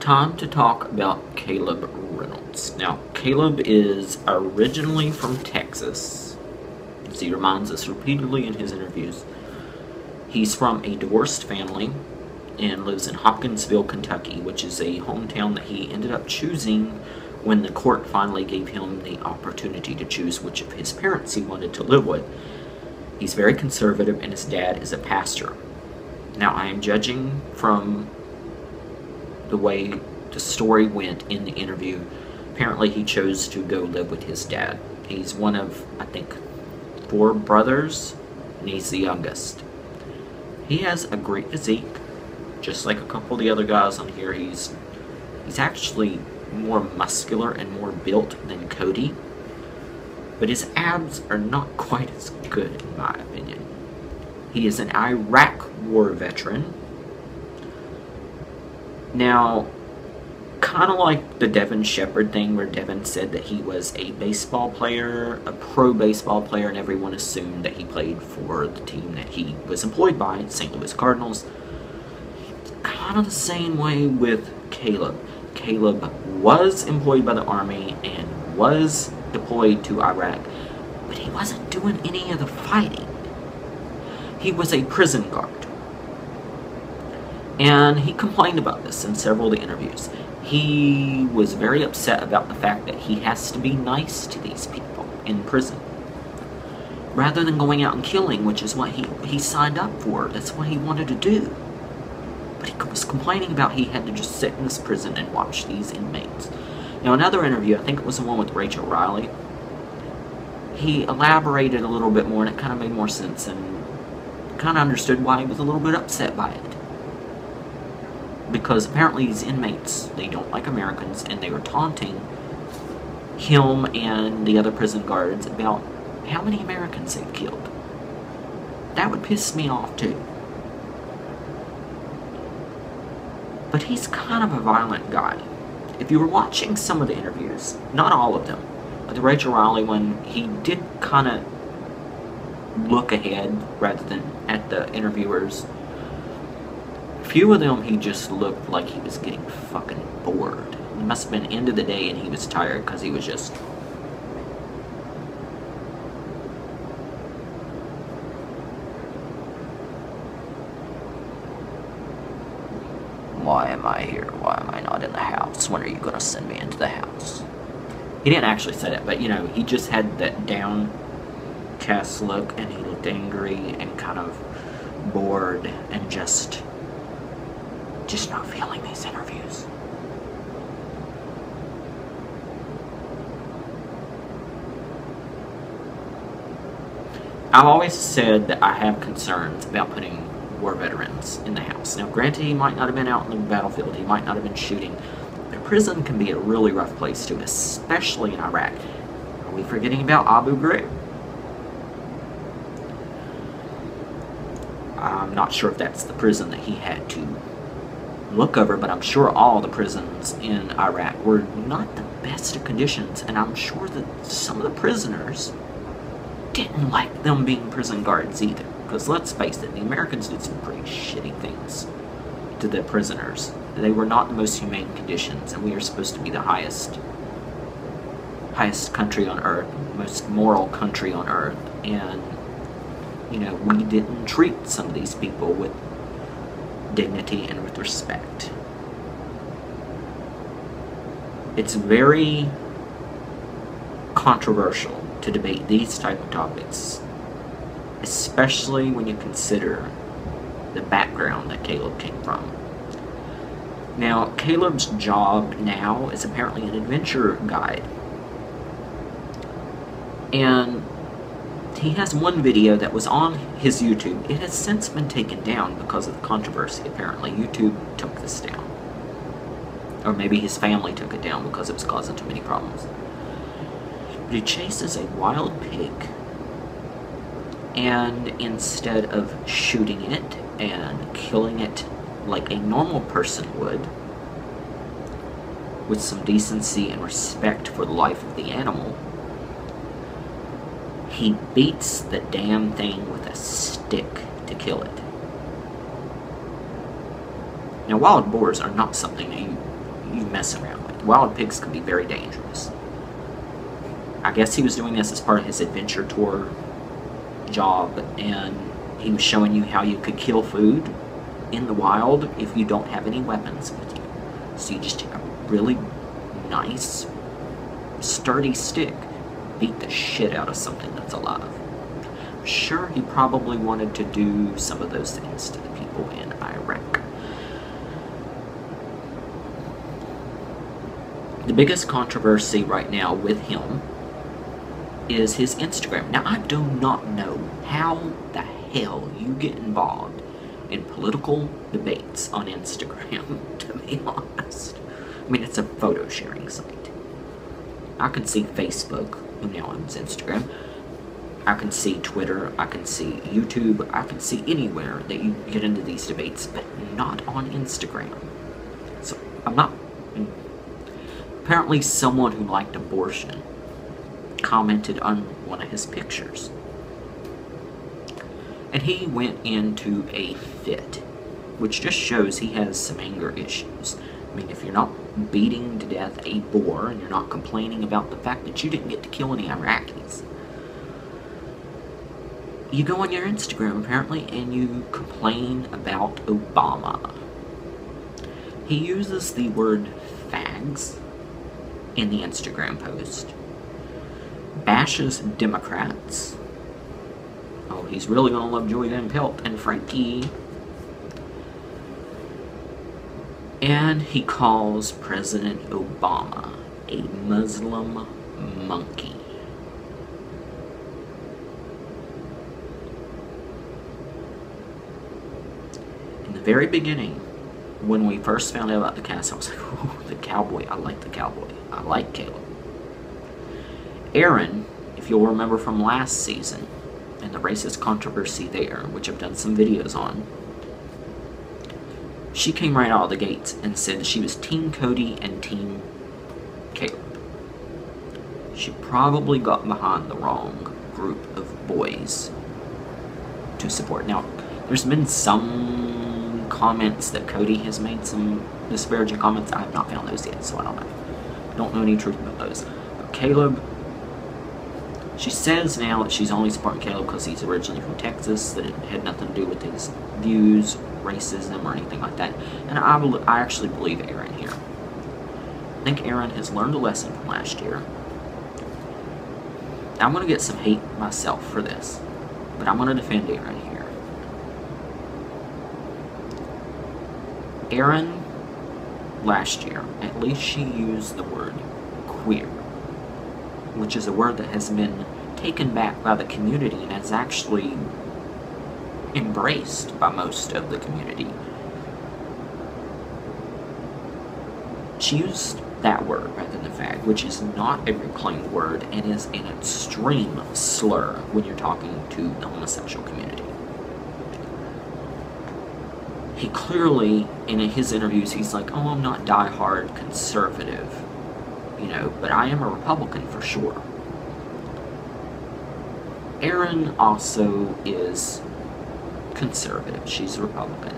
Time to talk about Caleb Reynolds. Now, Caleb is originally from Texas, as he reminds us repeatedly in his interviews. He's from a divorced family and lives in Hopkinsville, Kentucky, which is a hometown that he ended up choosing when the court finally gave him the opportunity to choose which of his parents he wanted to live with. He's very conservative, and his dad is a pastor. Now, I am judging from the way the story went in the interview. Apparently, he chose to go live with his dad. He's one of, I think, 4 brothers, and he's the youngest. He has a great physique, just like a couple of the other guys on here. He's actually more muscular and more built than Cody, but his abs are not quite as good, in my opinion. He is an Iraq war veteran. Now, kind of like the Devin Shepard thing, where Devin said that he was a baseball player, a pro baseball player, and everyone assumed that he played for the team that he was employed by, St. Louis Cardinals. Kind of the same way with Caleb. Caleb was employed by the Army and was deployed to Iraq, but he wasn't doing any of the fighting. He was a prison guard. And he complained about this in several of the interviews. He was very upset about the fact that he has to be nice to these people in prison, rather than going out and killing, which is what he signed up for. That's what he wanted to do. But he was complaining about he had to just sit in this prison and watch these inmates. Now, another interview, I think it was the one with Rachel Riley, he elaborated a little bit more, and it kind of made more sense, and kind of understood why he was a little bit upset by it. Because apparently these inmates, they don't like Americans, and they were taunting him and the other prison guards about how many Americans they've killed. That would piss me off too. But he's kind of a violent guy. If you were watching some of the interviews, not all of them, but the Rachel Riley one, he did kind of look ahead rather than at the interviewers. Few of them, he just looked like he was getting fucking bored. It must have been end of the day and he was tired, because he was just... Why am I here? Why am I not in the house? When are you gonna send me into the house? He didn't actually say that, but, you know, he just had that downcast look, and he looked angry and kind of bored and just not feeling these interviews. I've always said that I have concerns about putting war veterans in the house. Now, granted, he might not have been out in the battlefield, he might not have been shooting, but prison can be a really rough place too, especially in Iraq. Are we forgetting about Abu Ghraib? I'm not sure if that's the prison that he had to look over, but I'm sure all the prisons in Iraq were not the best of conditions, and I'm sure that some of the prisoners didn't like them being prison guards either, because let's face it, the Americans did some pretty shitty things to the prisoners. They were not the most humane conditions, and we are supposed to be the highest country on earth, most moral country on earth, and, you know, we didn't treat some of these people with dignity and with respect. It's very controversial to debate these type of topics, especially when you consider the background that Caleb came from. Now, Caleb's job now is apparently an adventure guide, and he has one video that was on his YouTube. It has since been taken down because of the controversy, apparently. YouTube took this down. Or maybe his family took it down because it was causing too many problems. But he chases a wild pig, and instead of shooting it and killing it like a normal person would, with some decency and respect for the life of the animal, he beats the damn thing with a stick to kill it. Now, wild boars are not something that you you mess around with. Wild pigs can be very dangerous. I guess he was doing this as part of his adventure tour job, and he was showing you how you could kill food in the wild if you don't have any weapons with you. So you just take a really nice, sturdy stick, beat the shit out of something that's alive. I'm sure he probably wanted to do some of those things to the people in Iraq. The biggest controversy right now with him is his Instagram. Now, I do not know how the hell you get involved in political debates on Instagram, to be honest. I mean, it's a photo sharing site. I can see Facebook, who now owns Instagram. I can see Twitter, I can see YouTube, I can see anywhere that you get into these debates, but not on Instagram. So, I'm not... Apparently someone who liked abortion commented on one of his pictures. And he went into a fit, which just shows he has some anger issues. I mean, if you're not beating to death a boar, and you're not complaining about the fact that you didn't get to kill any Iraqis, you go on your Instagram, apparently, and you complain about Obama. He uses the word fags in the Instagram post, bashes Democrats. Oh, he's really gonna love Joey Van Pelt and Frankie. And he calls President Obama a Muslim monkey. In the very beginning, when we first found out about the cast, I was like, ooh, the cowboy. I like the cowboy. I like Caleb. Aaron, if you'll remember from last season, and the racist controversy there, which I've done some videos on, she came right out of the gates and said that she was Team Cody and Team Caleb. She probably got behind the wrong group of boys to support. Now, there's been some comments that Cody has made some disparaging comments. I have not found those yet, so I don't know. Don't know any truth about those. But Caleb, she says now that she's only supporting Caleb because he's originally from Texas, that it had nothing to do with his views, racism, or anything like that. And I actually believe Aaron here. I think Aaron has learned a lesson from last year. I'm going to get some hate myself for this, but I'm going to defend Aaron here. Aaron, last year, at least she used the word queer, which is a word that has been taken back by the community and is actually embraced by most of the community. She used that word rather than fag, which is not a reclaimed word and is an extreme slur when you're talking to the homosexual community. He clearly, in his interviews, he's like, oh, I'm not diehard conservative, you know, but I am a Republican for sure. Erin also is conservative. She's a Republican.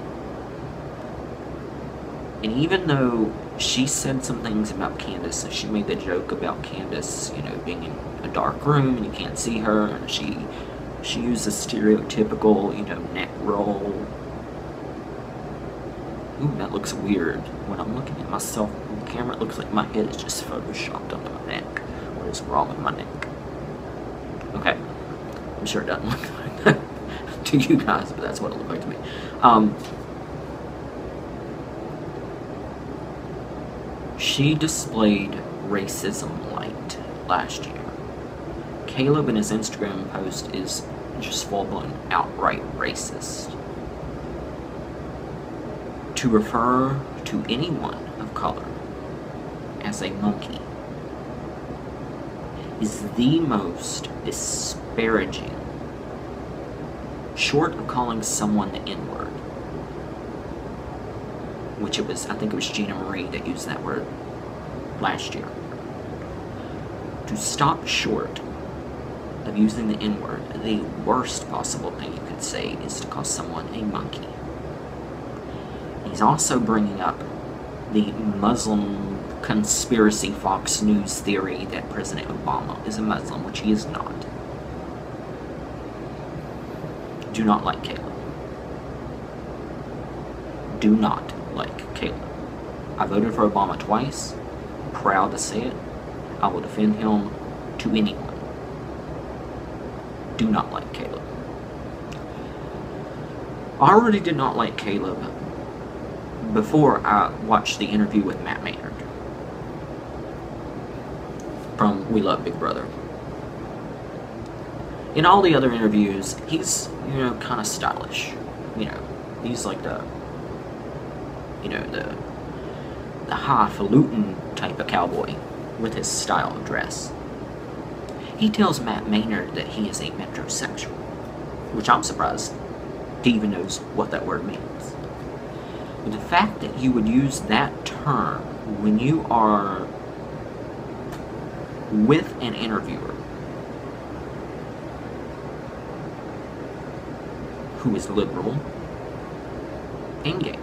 And even though she said some things about Candace, and she made the joke about Candace, you know, being in a dark room and you can't see her, and she used a stereotypical, you know, neck roll. Ooh, that looks weird. When I'm looking at myself on the camera, it looks like my head is just photoshopped onto my neck. What is wrong with my neck? Okay. I'm sure it doesn't look like that to you guys, but that's what it looked like to me. She displayed racism light last year. Caleb in his Instagram post is just full-blown outright racist. To refer to anyone of color as a monkey is the most disparaging, short of calling someone the N-word, which it was, I think it was Gina Marie that used that word last year. To stop short of using the N-word, the worst possible thing you could say is to call someone a monkey. He's also bringing up the Muslim conspiracy Fox News theory that President Obama is a Muslim, which he is not. Do not like Caleb. Do not like Caleb. I voted for Obama twice. Proud to say it. I will defend him to anyone. Do not like Caleb. I already did not like Caleb before I watched the interview with Matt Maynard from We Love Big Brother. In all the other interviews, he's, kind of stylish. He's like the highfalutin type of cowboy with his style of dress. He tells Matt Maynard that he is a metrosexual, which I'm surprised he even knows what that word means. But the fact that you would use that term when you are with an interviewer who is liberal and gay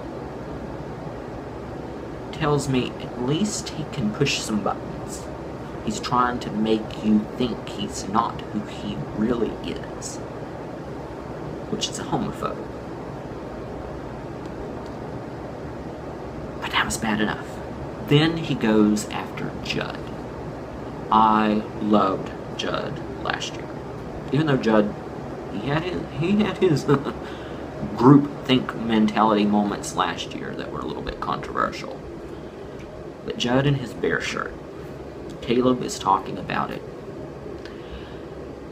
tells me at least he can push some buttons. He's trying to make you think he's not who he really is, which is a homophobe. But that was bad enough. Then he goes after Judd. I loved Judd last year. Even though Judd, he had his group think mentality moments last year that were a little bit controversial. But Judd in his bear shirt, Caleb is talking about it.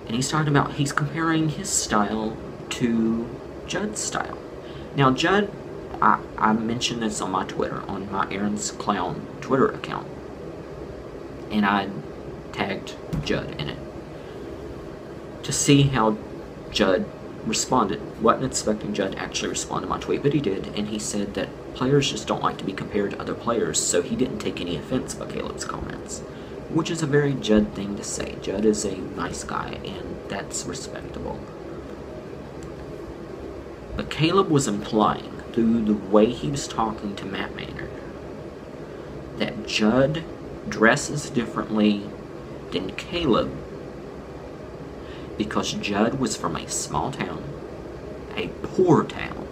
And he's comparing his style to Judd's style. Now Judd, I mentioned this on my Twitter, on my Aaron's Clown Twitter account. And I tagged Judd in it to see how Judd responded. Wasn't expecting Judd to actually respond to my tweet, but he did, and he said that players just don't like to be compared to other players, so he didn't take any offense by Caleb's comments, which is a very Judd thing to say. Judd is a nice guy, and that's respectable. But Caleb was implying, through the way he was talking to Matt Maynard, that Judd dresses differently than Caleb because Judd was from a small town, a poor town.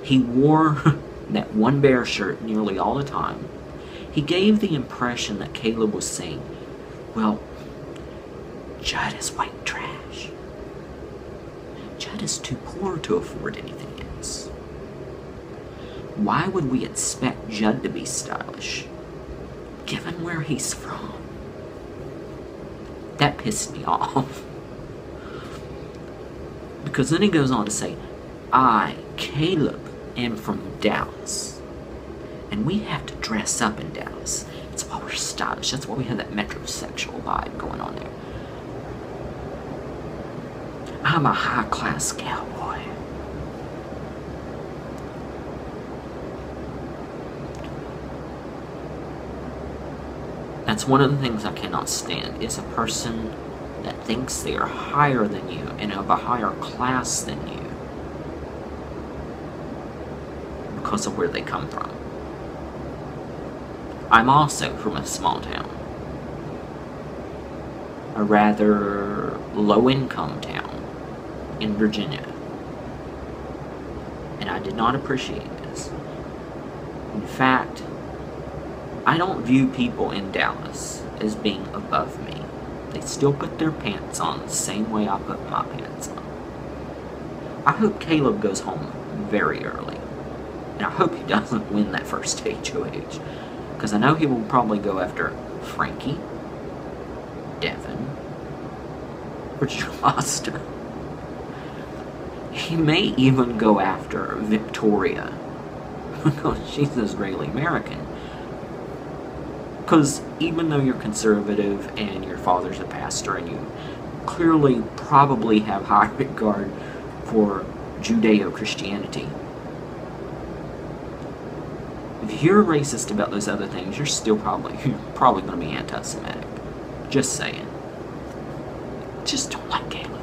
He wore that one bear shirt nearly all the time. He gave the impression that Caleb was saying, well, Judd is white trash. Judd is too poor to afford anything else. Why would we expect Judd to be stylish, given where he's from? That pissed me off. Because then he goes on to say, I, Caleb, am from Dallas. And we have to dress up in Dallas. That's why we're stylish. That's why we have that metrosexual vibe going on there. I'm a high-class cowboy. That's one of the things I cannot stand, is a person that thinks they are higher than you and of a higher class than you because of where they come from. I'm also from a small town, a rather low-income town in Virginia, and I did not appreciate this. In fact, I don't view people in Dallas as being above me. They still put their pants on the same way I put my pants on. I hope Caleb goes home very early, and I hope he doesn't win that first HOH, because I know he will probably go after Frankie, Devin, or Foster. He may even go after Victoria, because she's Israeli-American. Because even though you're conservative and your father's a pastor and you clearly probably have high regard for Judeo-Christianity, if you're racist about those other things, you're still probably going to be anti-Semitic. Just saying. Just don't like Caleb.